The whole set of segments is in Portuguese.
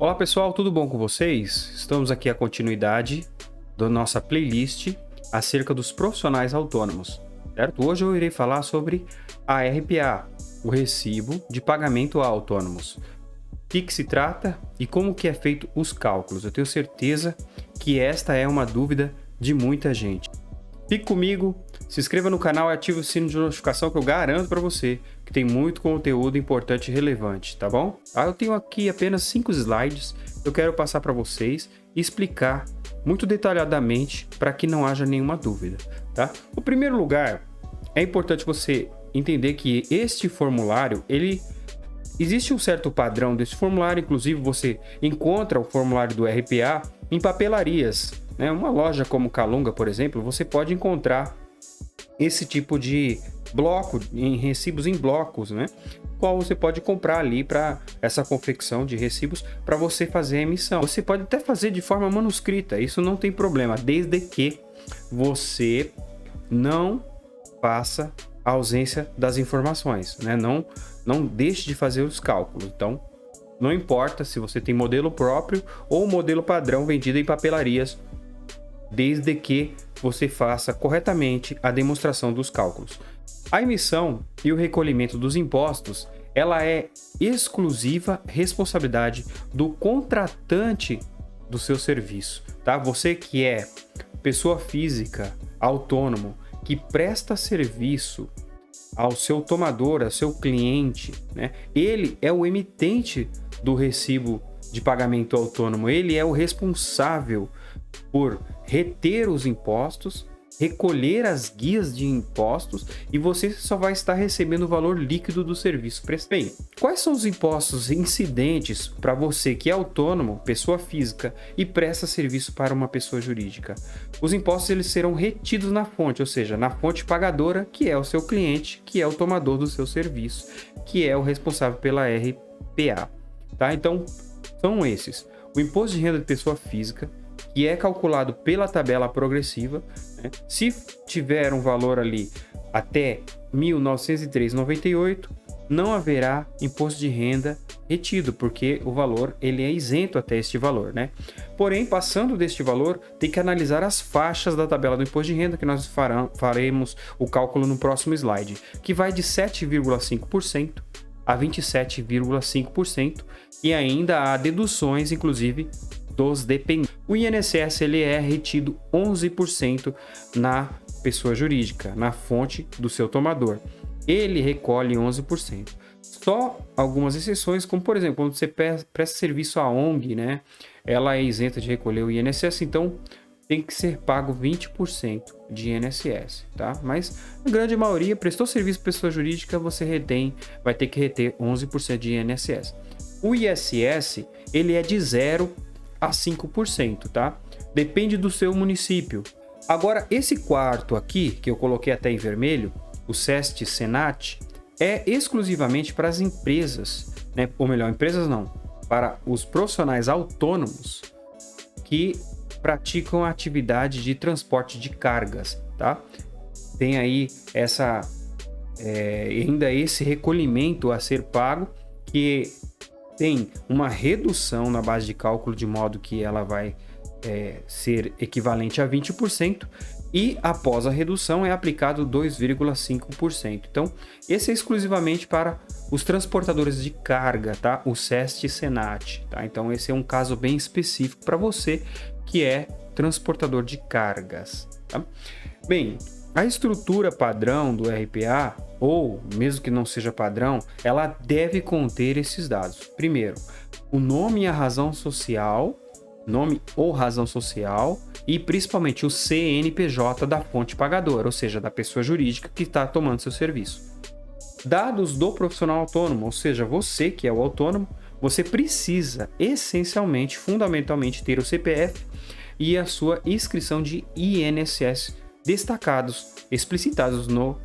Olá pessoal, tudo bom com vocês? Estamos aqui a continuidade da nossa playlist acerca dos profissionais autônomos, certo? Hoje eu irei falar sobre a RPA, o Recibo de Pagamento a Autônomos. O que se trata e como que é feito os cálculos? Eu tenho certeza que esta é uma dúvida de muita gente. Fique comigo, se inscreva no canal e ative o sino de notificação que eu garanto para você que tem muito conteúdo importante e relevante, tá bom? Eu tenho aqui apenas 5 slides que eu quero passar para vocês e explicar muito detalhadamente para que não haja nenhuma dúvida, tá? No primeiro lugar, é importante você entender que este formulário, existe um certo padrão desse formulário, inclusive você encontra o formulário do RPA em papelarias, né? Uma loja como Calunga, por exemplo, você pode encontrar esse tipo de bloco, em recibos em blocos, né? Qual você pode comprar ali para essa confecção de recibos para você fazer a emissão. Você pode até fazer de forma manuscrita, isso não tem problema, desde que você não faça a ausência das informações, né? Não deixe de fazer os cálculos. Então, não importa se você tem modelo próprio ou modelo padrão vendido em papelarias, desde que você faça corretamente a demonstração dos cálculos. A emissão e o recolhimento dos impostos, ela é exclusiva responsabilidade do contratante do seu serviço, tá? Você que é pessoa física, autônomo, que presta serviço ao seu tomador, ao seu cliente, né? Ele é o emitente do recibo de pagamento autônomo, ele é o responsável por reter os impostos, recolher as guias de impostos e você só vai estar recebendo o valor líquido do serviço prestado. Bem, quais são os impostos incidentes para você que é autônomo, pessoa física e presta serviço para uma pessoa jurídica? Os impostos eles serão retidos na fonte, ou seja, na fonte pagadora, que é o seu cliente, que é o tomador do seu serviço, que é o responsável pela RPA, tá? Então, são esses: o imposto de renda de pessoa física, que é calculado pela tabela progressiva, né? Se tiver um valor ali até R$ 1.903,98, não haverá imposto de renda retido, porque o valor ele é isento até este valor, né? Porém, passando deste valor, tem que analisar as faixas da tabela do imposto de renda, que nós faremos o cálculo no próximo slide, que vai de 7,5% a 27,5%, e ainda há deduções, inclusive, dos dependentes. O INSS ele é retido 11% na pessoa jurídica, na fonte do seu tomador. Ele recolhe 11%. Só algumas exceções, como por exemplo, quando você presta serviço à ONG, né? Ela é isenta de recolher o INSS, então tem que ser pago 20% de INSS, tá? Mas a grande maioria, prestou serviço à pessoa jurídica, você vai ter que reter 11% de INSS. O ISS, ele é de 0 a 5%, tá? Depende do seu município. Agora, esse quarto aqui, que eu coloquei até em vermelho, o SEST Senat, é exclusivamente para as empresas, né? Ou melhor, empresas não, para os profissionais autônomos que praticam a atividade de transporte de cargas, tá? Tem aí ainda esse recolhimento a ser pago, que tem uma redução na base de cálculo, de modo que ela vai ser equivalente a 20%, e após a redução é aplicado 2,5%. Então, esse é exclusivamente para os transportadores de carga, tá? O SEST Senat, tá? Então, esse é um caso bem específico para você que é transportador de cargas, tá? Bem, a estrutura padrão do RPA, ou mesmo que não seja padrão, ela deve conter esses dados. Primeiro, o nome e a razão social, nome ou razão social, e principalmente o CNPJ da fonte pagadora, ou seja, da pessoa jurídica que está tomando seu serviço. Dados do profissional autônomo, ou seja, você que é o autônomo, você precisa essencialmente, fundamentalmente, ter o CPF e a sua inscrição de INSS destacados, explicitados no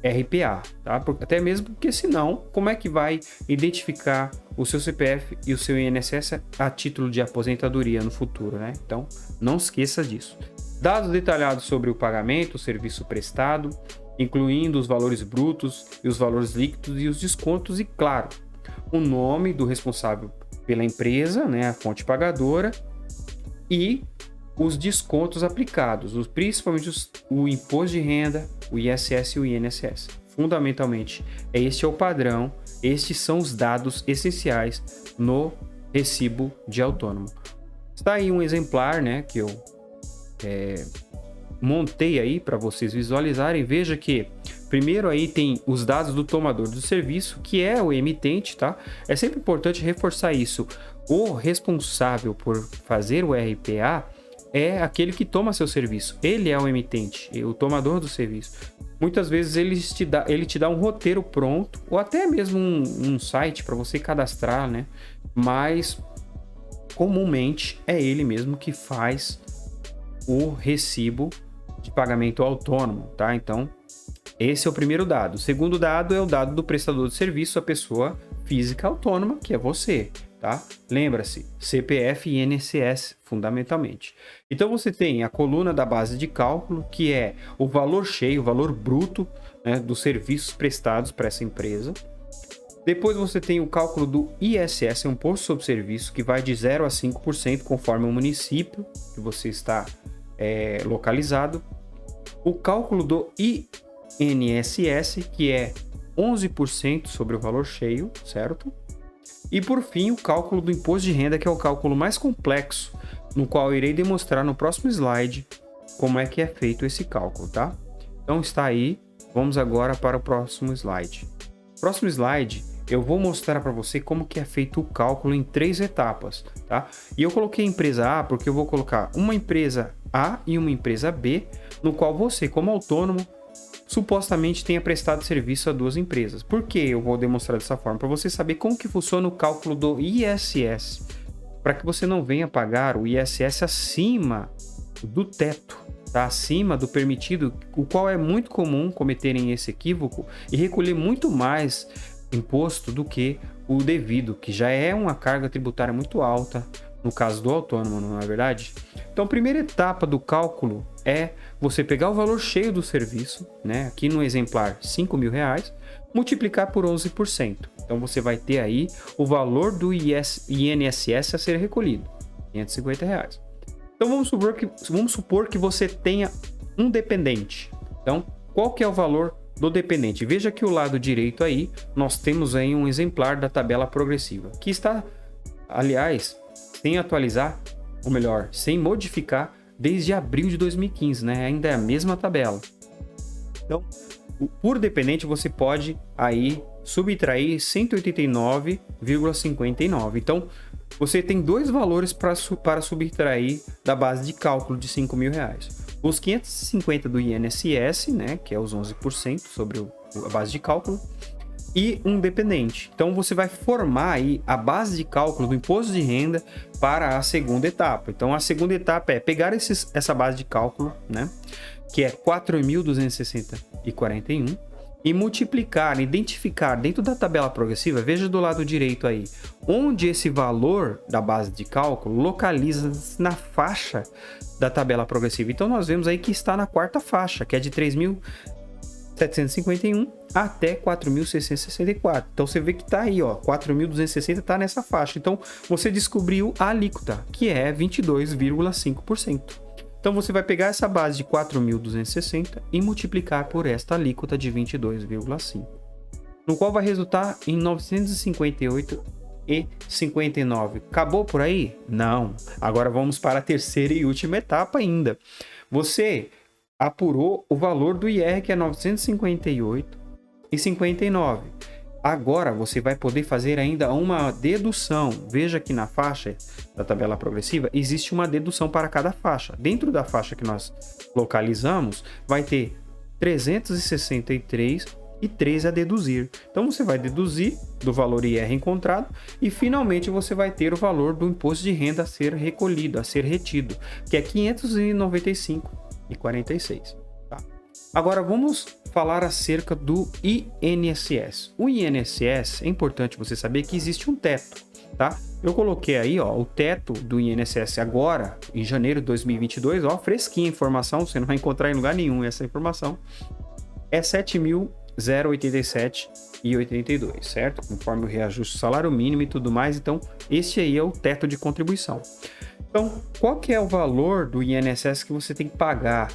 RPA, tá? Até mesmo porque senão, como é que vai identificar o seu CPF e o seu INSS a título de aposentadoria no futuro, né? Então, não esqueça disso. Dados detalhados sobre o pagamento, o serviço prestado, incluindo os valores brutos e os valores líquidos e os descontos e, claro, o nome do responsável pela empresa, né, a fonte pagadora, e os descontos aplicados, principalmente o imposto de renda, o ISS e o INSS. Fundamentalmente, este é o padrão, estes são os dados essenciais no recibo de autônomo. Está aí um exemplar, né, que eu montei aí para vocês visualizarem. Veja que primeiro aí tem os dados do tomador do serviço, que é o emitente, tá? É sempre importante reforçar isso. O responsável por fazer o RPA é aquele que toma seu serviço. Ele é o emitente, o tomador do serviço. Muitas vezes ele te dá um roteiro pronto, ou até mesmo um site para você cadastrar, né? Mas comumente é ele mesmo que faz o recibo de pagamento autônomo, tá? Então, esse é o primeiro dado. O segundo dado é o dado do prestador de serviço, a pessoa física autônoma, que é você, tá? Lembra-se, CPF e INSS, fundamentalmente. Então, você tem a coluna da base de cálculo, que é o valor cheio, o valor bruto, né, dos serviços prestados para essa empresa. Depois você tem o cálculo do ISS, um imposto sobre serviço, que vai de 0 a 5%, conforme o município que você está localizado. O cálculo do INSS, que é 11% sobre o valor cheio, certo? E por fim, o cálculo do imposto de renda, que é o cálculo mais complexo, no qual eu irei demonstrar no próximo slide como é que é feito esse cálculo, tá? Então está aí, vamos agora para o próximo slide. Próximo slide, eu vou mostrar para você como que é feito o cálculo em 3 etapas, tá? E eu coloquei empresa A porque eu vou colocar uma empresa A e uma empresa B, no qual você, como autônomo, supostamente tenha prestado serviço a 2 empresas. Por que eu vou demonstrar dessa forma? Para você saber como que funciona o cálculo do ISS, para que você não venha pagar o ISS acima do teto, tá? Acima do permitido, o qual é muito comum cometerem esse equívoco e recolher muito mais imposto do que o devido, que já é uma carga tributária muito alta no caso do autônomo, não é verdade? Então, a primeira etapa do cálculo é você pegar o valor cheio do serviço, né? Aqui no exemplar R$5.000, multiplicar por 11%. Então, você vai ter aí o valor do INSS a ser recolhido, R$550. Então, vamos supor que você tenha um dependente. Então, qual que é o valor do dependente? Veja que o lado direito aí, nós temos aí um exemplar da tabela progressiva, que está, aliás, sem atualizar, ou melhor, sem modificar, desde abril de 2015, né? Ainda é a mesma tabela. Então, por dependente, você pode aí subtrair 189,59. Então, você tem 2 valores para subtrair da base de cálculo de R$5.000. Os 550 do INSS, né, que é os 11% sobre a base de cálculo, e um dependente. Então, você vai formar aí a base de cálculo do imposto de renda para a segunda etapa. Então, a segunda etapa é pegar essa base de cálculo, né, que é 4.260,41, e multiplicar, identificar dentro da tabela progressiva, veja do lado direito aí, onde esse valor da base de cálculo localiza na faixa da tabela progressiva. Então, nós vemos aí que está na 4ª faixa, que é de 3.751 até 4.664. Então, você vê que está aí, ó, 4.260 está nessa faixa. Então, você descobriu a alíquota, que é 22,5%. Então, você vai pegar essa base de 4.260 e multiplicar por esta alíquota de 22,5%, no qual vai resultar em 958,59. Acabou por aí? Não. Agora vamos para a terceira e última etapa ainda. Você apurou o valor do IR, que é 958,59. Agora você vai poder fazer ainda uma dedução. Veja que na faixa da tabela progressiva existe uma dedução para cada faixa. Dentro da faixa que nós localizamos, vai ter 363,13 a deduzir. Então você vai deduzir do valor IR encontrado e finalmente você vai ter o valor do imposto de renda a ser recolhido, a ser retido, que é 595,46. Agora vamos falar acerca do INSS. O INSS, é importante você saber que existe um teto, tá? Eu coloquei aí, ó, o teto do INSS agora, em janeiro de 2022, ó, fresquinha a informação, você não vai encontrar em lugar nenhum essa informação. É R$ 1.087,82, certo? Conforme o reajuste do salário mínimo e tudo mais. Então, esse aí é o teto de contribuição. Então, qual que é o valor do INSS que você tem que pagar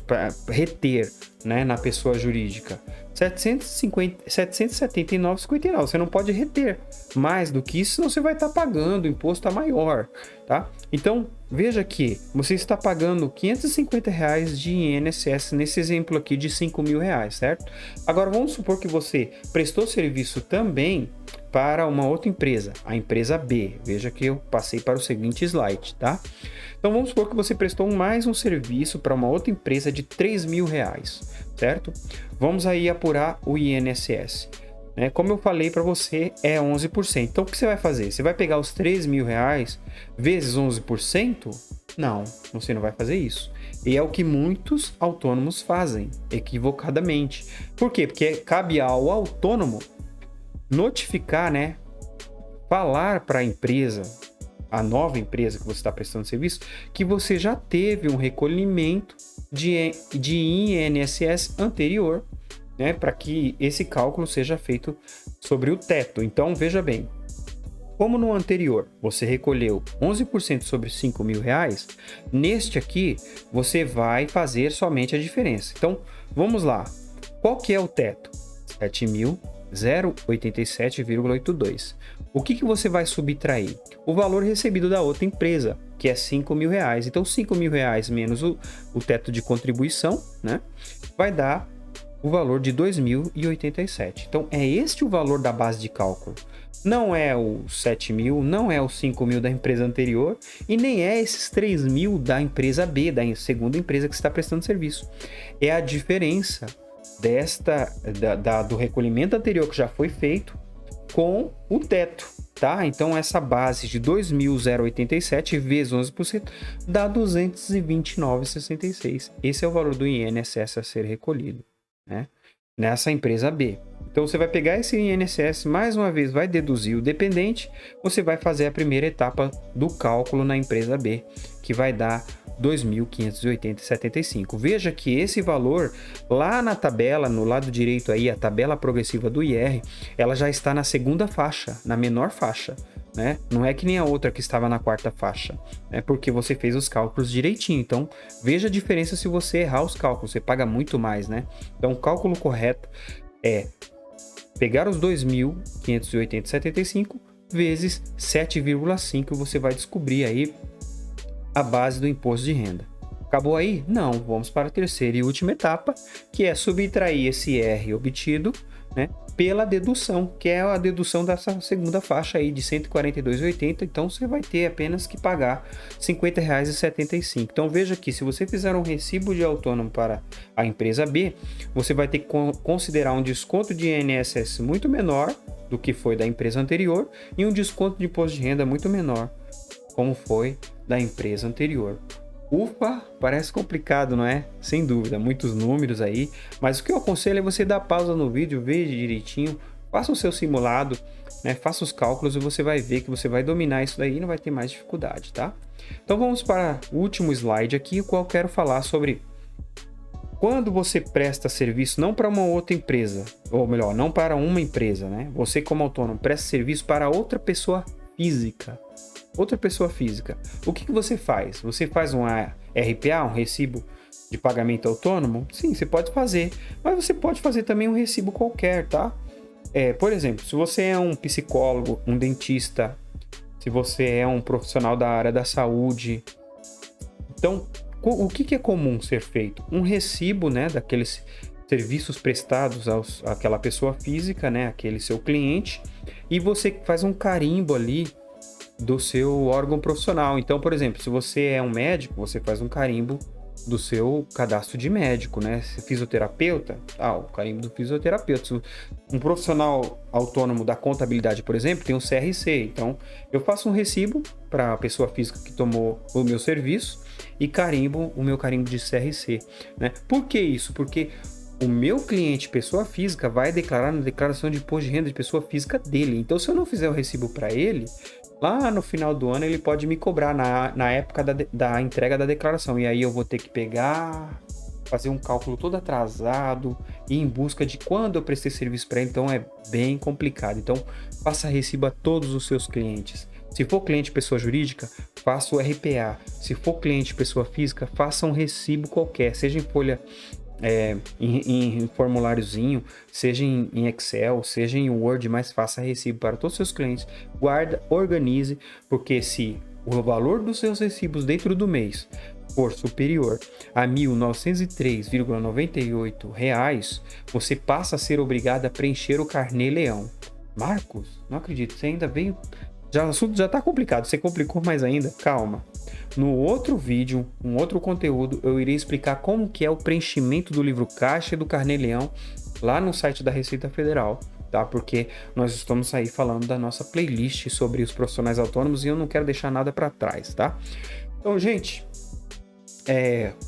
para reter, né, na pessoa jurídica? R$ 779,59. Você não pode reter mais do que isso, senão você vai estar pagando imposto a maior, tá? Então, veja que você está pagando R$ 550 de INSS nesse exemplo aqui de R$ 5.000, certo? Agora, vamos supor que você prestou serviço também para uma outra empresa, a empresa B. Veja que eu passei para o seguinte slide, tá? Então, vamos supor que você prestou mais um serviço para uma outra empresa de R$ 3.000, certo? Vamos aí apurar o INSS. Como eu falei para você, é 11%. Então, o que você vai fazer? Você vai pegar os R$ 3.000 vezes 11%? Não, você não vai fazer isso. E é o que muitos autônomos fazem, equivocadamente. Por quê? Porque cabe ao autônomo notificar, né? Falar para a empresa, a nova empresa que você está prestando serviço, que você já teve um recolhimento de INSS anterior, né, para que esse cálculo seja feito sobre o teto. Então, veja bem, como no anterior você recolheu 11% sobre R$ 5.000, neste aqui você vai fazer somente a diferença. Então, vamos lá. Qual que é o teto? 7.087,82. O que você vai subtrair? O valor recebido da outra empresa, que é R$ 5.000. Então, R$ 5.000 menos o teto de contribuição, né, vai dar o valor de 2.087. Então, é este o valor da base de cálculo. Não é o 7.000, não é o 5.000 da empresa anterior e nem é esses 3.000 da empresa B, da segunda empresa que está prestando serviço. É a diferença do recolhimento anterior que já foi feito com o teto, tá? Então, essa base de 2.087 vezes 11% dá 229,66. Esse é o valor do INSS a ser recolhido, né, nessa empresa B. Então, você vai pegar esse INSS, mais uma vez, vai deduzir o dependente, você vai fazer a primeira etapa do cálculo na empresa B, que vai dar 2.580,75. Veja que esse valor, lá na tabela, no lado direito aí, a tabela progressiva do IR, ela já está na segunda faixa, na menor faixa, né? Não é que nem a outra que estava na quarta faixa, né? Porque você fez os cálculos direitinho. Então, veja a diferença se você errar os cálculos, você paga muito mais, né? Então, o cálculo correto é pegar os 2.580,75 vezes 7,5, você vai descobrir aí a base do imposto de renda. Acabou aí? Não, vamos para a terceira e última etapa, que é subtrair esse R obtido, né, pela dedução, que é a dedução dessa segunda faixa aí de R$ 142,80. Então, você vai ter apenas que pagar R$ 50,75. Então, veja que se você fizer um recibo de autônomo para a empresa B, você vai ter que considerar um desconto de INSS muito menor do que foi da empresa anterior e um desconto de imposto de renda muito menor, como foi da empresa anterior. Ufa, parece complicado, não é? Sem dúvida, muitos números aí, mas o que eu aconselho é você dar pausa no vídeo, veja direitinho, faça o seu simulado, né? Faça os cálculos e você vai ver que você vai dominar isso daí e não vai ter mais dificuldade, tá? Então vamos para o último slide aqui, o qual eu quero falar sobre quando você presta serviço não para uma outra empresa, ou melhor, não para uma empresa, né? Você como autônomo presta serviço para outra pessoa física. Outra pessoa física. O que você faz? Você faz um RPA, um recibo de pagamento autônomo? Sim, você pode fazer. Mas você pode fazer também um recibo qualquer, tá? Por exemplo, se você é um psicólogo, um dentista, se você é um profissional da área da saúde. Então, o que é comum ser feito? Um recibo, né, daqueles serviços prestados àquela pessoa física, né, aquele seu cliente, e você faz um carimbo ali do seu órgão profissional. Então, por exemplo, se você é um médico, você faz um carimbo do seu cadastro de médico, né? Se fisioterapeuta, o carimbo do fisioterapeuta. Um profissional autônomo da contabilidade, por exemplo, tem um CRC. Então, eu faço um recibo para a pessoa física que tomou o meu serviço e carimbo o meu carimbo de CRC, né? Por que isso? Porque o meu cliente, pessoa física, vai declarar na declaração de imposto de renda de pessoa física dele. Então, se eu não fizer o recibo para ele, lá no final do ano ele pode me cobrar na época da entrega da declaração. E aí eu vou ter que pegar fazer um cálculo todo atrasado e em busca de quando eu prestei serviço para ele, então é bem complicado. Então, faça recibo a todos os seus clientes. Se for cliente pessoa jurídica, faça o RPA. Se for cliente pessoa física, faça um recibo qualquer, seja em folha, em formuláriozinho, seja em Excel, seja em Word, mas faça recibo para todos os seus clientes. Guarda, organize, porque se o valor dos seus recibos dentro do mês for superior a R$ 1.903,98, você passa a ser obrigado a preencher o carnê-leão. Marcos, não acredito, você ainda veio... Já, o assunto já tá complicado, você complicou mais ainda? Calma. No outro vídeo, um outro conteúdo, eu irei explicar como que é o preenchimento do livro caixa e do carnê-leão lá no site da Receita Federal, tá? Porque nós estamos aí falando da nossa playlist sobre os profissionais autônomos e eu não quero deixar nada para trás, tá? Então, gente,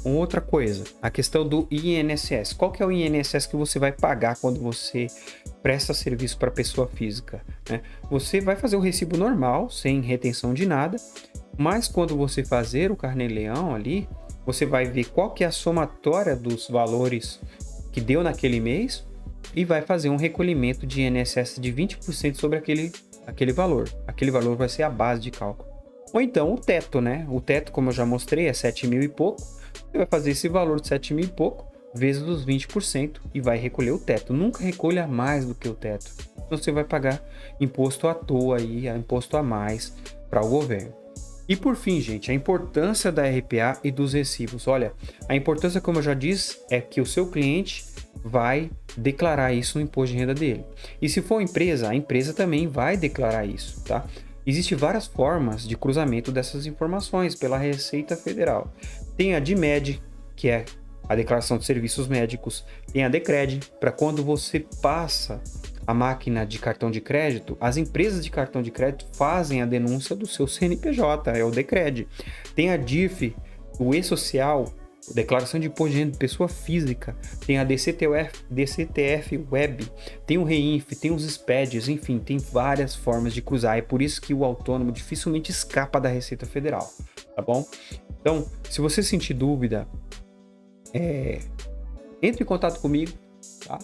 uma outra coisa, a questão do INSS. Qual que é o INSS que você vai pagar quando você presta serviço para pessoa física, né? Você vai fazer o recibo normal, sem retenção de nada, mas quando você fazer o carnê-leão ali, você vai ver qual que é a somatória dos valores que deu naquele mês e vai fazer um recolhimento de INSS de 20% sobre aquele valor. Aquele valor vai ser a base de cálculo. Ou então o teto, né? O teto, como eu já mostrei, é 7 mil e pouco. Você vai fazer esse valor de 7 mil e pouco vezes os 20% e vai recolher o teto. Nunca recolha mais do que o teto. Então você vai pagar imposto à toa aí, imposto a mais para o governo. E por fim, gente, a importância da RPA e dos recibos. Olha, a importância, como eu já disse, é que o seu cliente vai declarar isso no imposto de renda dele. E se for empresa, a empresa também vai declarar isso, tá? Existem várias formas de cruzamento dessas informações pela Receita Federal. Tem a DIMED, que é a Declaração de Serviços Médicos. Tem a DECRED, para quando você passa a máquina de cartão de crédito, as empresas de cartão de crédito fazem a denúncia do seu CNPJ, é o DECRED. Tem a DIRF, o E-Social, Declaração de Imposto de Renda de Pessoa Física, tem a DCTF Web, tem o REINF, tem os SPEDs, enfim, tem várias formas de cruzar. É por isso que o autônomo dificilmente escapa da Receita Federal, tá bom? Então, se você sentir dúvida, entre em contato comigo, tá?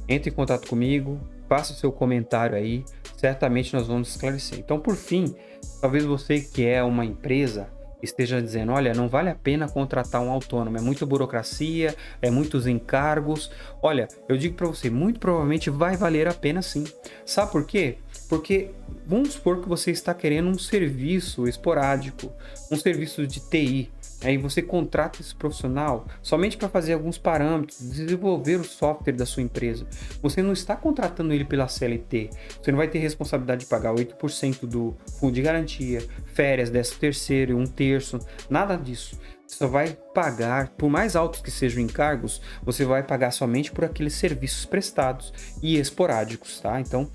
Entre em contato comigo, faça o seu comentário aí, certamente nós vamos esclarecer. Então, por fim, talvez você que é uma empresa esteja dizendo, olha, não vale a pena contratar um autônomo, é muita burocracia, é muitos encargos. Olha, eu digo para você, muito provavelmente vai valer a pena sim. Sabe por quê? Porque vamos supor que você está querendo um serviço esporádico, um serviço de TI. Aí você contrata esse profissional somente para fazer alguns parâmetros, desenvolver o software da sua empresa. Você não está contratando ele pela CLT. Você não vai ter responsabilidade de pagar 8% do fundo de garantia, férias, 13º, 1/3, nada disso. Você só vai pagar, por mais altos que sejam encargos, você vai pagar somente por aqueles serviços prestados e esporádicos, tá? Então,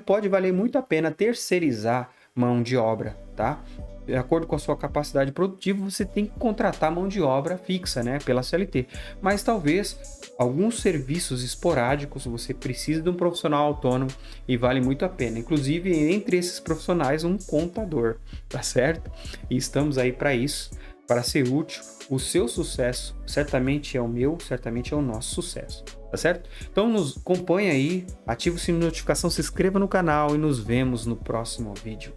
pode valer muito a pena terceirizar mão de obra, tá? De acordo com a sua capacidade produtiva, você tem que contratar mão de obra fixa, né, pela CLT. Mas talvez alguns serviços esporádicos você precise de um profissional autônomo e vale muito a pena. Inclusive, entre esses profissionais, um contador, tá certo? E estamos aí para isso, para ser útil. O seu sucesso certamente é o meu, certamente é o nosso sucesso, tá certo? Então nos acompanha aí, ativa o sininho de notificação, se inscreva no canal e nos vemos no próximo vídeo.